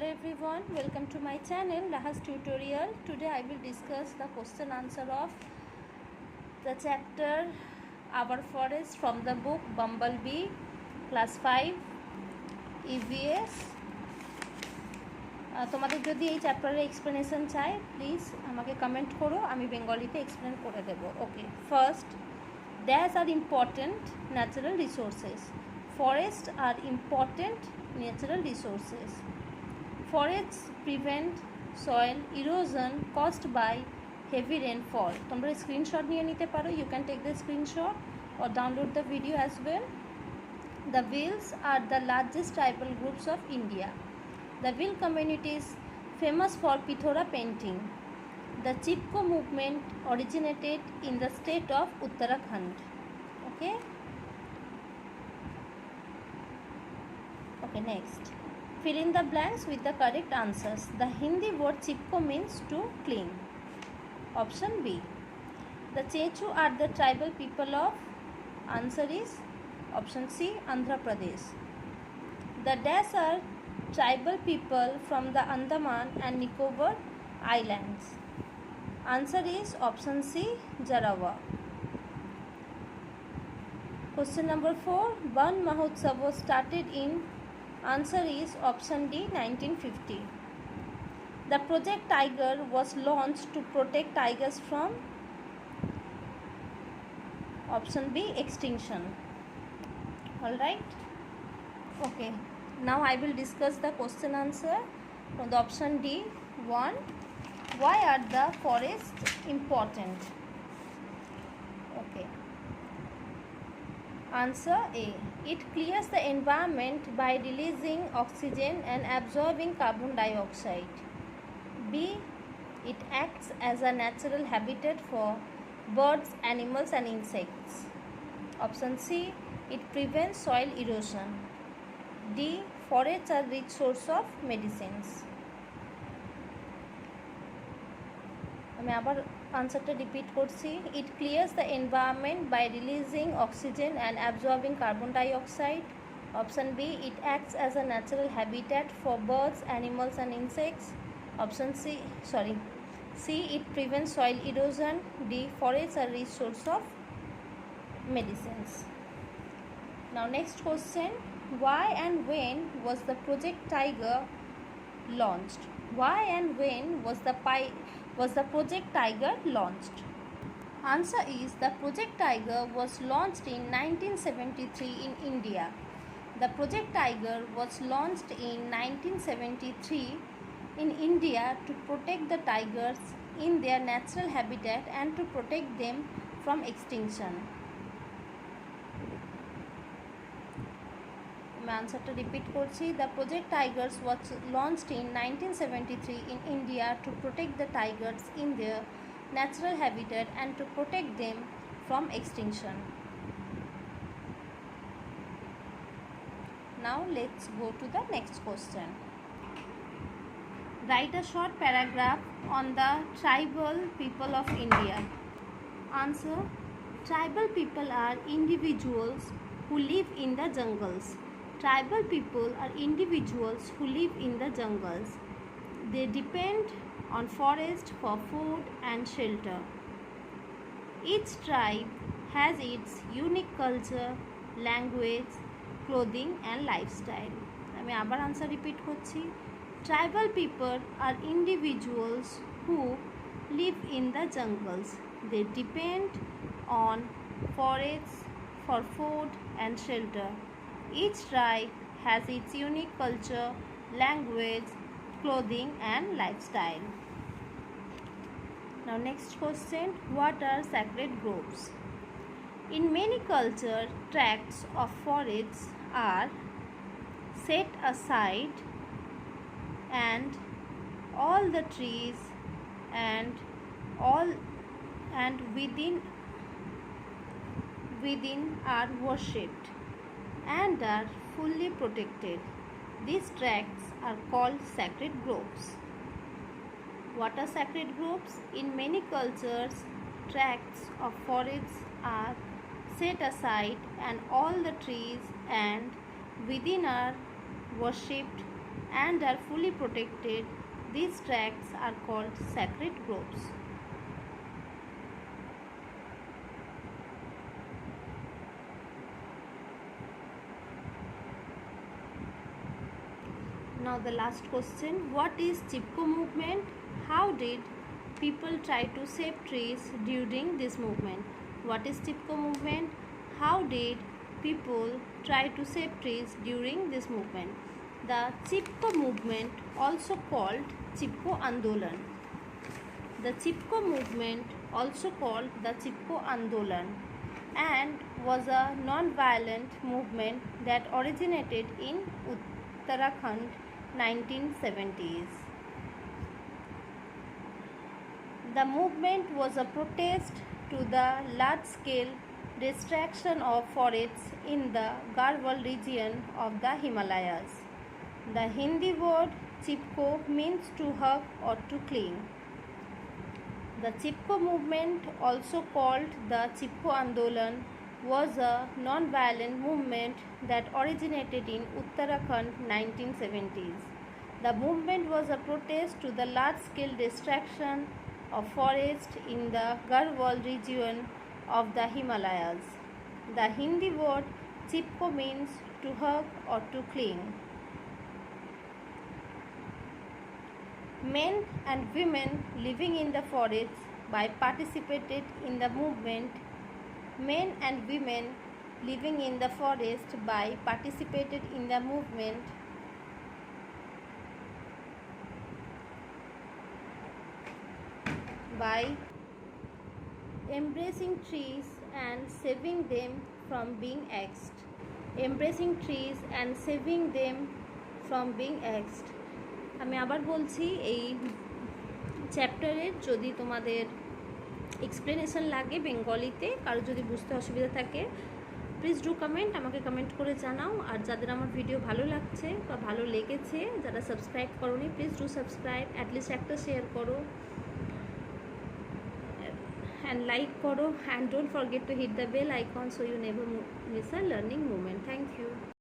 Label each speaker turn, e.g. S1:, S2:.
S1: Hello everyone, welcome to my channel RaHaz tutorial. Today I will discuss the question answer of the chapter Our Forest from the book Bumblebee, Class 5 EVS. তোমাদের যদি এই চ্যাপ্টারের explanation চাই please আমাকে comment করো, আমি বেঙ্গলিতে explain করে দেবো। Okay, first, dash are important natural resources. Forests are important natural resources. Forests prevent soil erosion caused by heavy rainfall. তোমরা স্ক্রিনশট নিয়ে নিতে পারো, you can take the screenshot or download the video as well. The Bhils are the largest tribal groups of India. The Bhil community is famous for Pithora painting. The Chipko movement originated in the state of Uttarakhand. Okay. Okay, next. Fill in the blanks with the correct answers. The Hindi word Chipko means to cling. Option B. The Chechu are the tribal people of. Answer is option C, Andhra Pradesh. The Dash are tribal people from the Andaman and Nicobar Islands. Answer is option C, Jarawa. Question number 4. Ban Mahotsav was started in. Answer is option D, 1950. The Project Tiger was launched to protect tigers from. Option B, extinction. Alright. Okay. Now I will discuss the question answer from the option D. 1. Why are the forests important? Okay. Answer A. It clears the environment by releasing oxygen and absorbing carbon dioxide. B. It acts as a natural habitat for birds, animals and insects. Option C. It prevents soil erosion. D. Forests are rich source of medicines. আমি আবার আনসারটা repeat করছি। It clears the environment by releasing oxygen and absorbing carbon dioxide. Option B, it acts as a natural habitat for birds, animals and insects. Option C, it prevents soil erosion. D, forests are rich source of medicines. Now next question, why and when was the Project Tiger launched? Why and when was the Project Tiger launched? Answer is the Project Tiger was launched in 1973 in India. The Project Tiger was launched in 1973 in India to protect the tigers in their natural habitat and to protect them from extinction. আনসারটা repeat করছি। The project Tigers was launched in 1973 in India to protect the tigers in their natural habitat and to protect them from extinction. Now let's go to the next question. Write a short paragraph on the tribal people of India. Answer: tribal people are individuals who live in the jungles. Tribal people are individuals who live in the jungles. They depend on forest for food and shelter. Each tribe has its unique culture, language, clothing and lifestyle. আমি আবার answer repeat করছি। Tribal people are individuals who live in the jungles. They depend on forests for food and shelter. Each tribe has its unique culture, language, clothing and lifestyle. Now next question, what are sacred groves? In many cultures, tracts of forests are set aside and all the trees and within are worshipped and are fully protected. These tracts are called sacred groves. What are sacred groves? In many cultures, tracts of forests are set aside and all the trees and within are worshipped and are fully protected. These tracts are called sacred groves. Now the last question, what is Chipko movement? How did people try to save trees during this movement? What is Chipko movement? How did people try to save trees during this movement? The Chipko movement, also called Chipko Andolan. The Chipko movement, also called the Chipko Andolan, and was a non-violent movement that originated in Uttarakhand 1970s. The movement was a protest to the large-scale destruction of forests in the Garhwal region of the Himalayas. The Hindi word Chipko means to hug or to cling. The Chipko movement, also called the Chipko Andolan, was a non-violent movement that originated in Uttarakhand 1970s. The movement was a protest to the large-scale destruction of forests in the Garhwal region of the Himalayas. The Hindi word Chipko means to hug or to cling. Men and women living in the forests participated in the movement. Men and women living in the forest participated in the movement by embracing trees and saving them from being axed. Embracing trees and saving them from being axed. আমি আবার বলছি, এই চ্যাপ্টারের যদি তোমাদের explanation লাগে বেঙ্গলিতে, কারো যদি বুঝতে অসুবিধা থাকে, প্লিজ ডু কমেন্ট, আমাকে কমেন্ট করে জানাও। আর যাদের আমার ভিডিও ভালো লাগছে বা ভালো লেগেছে, যারা সাবস্ক্রাইব করোনি, প্লিজ ডু সাবস্ক্রাইব, অ্যাটলিস্ট একটা শেয়ার করো and like koro, and don't forget to hit the bell icon so you never miss a learning moment. Thank you.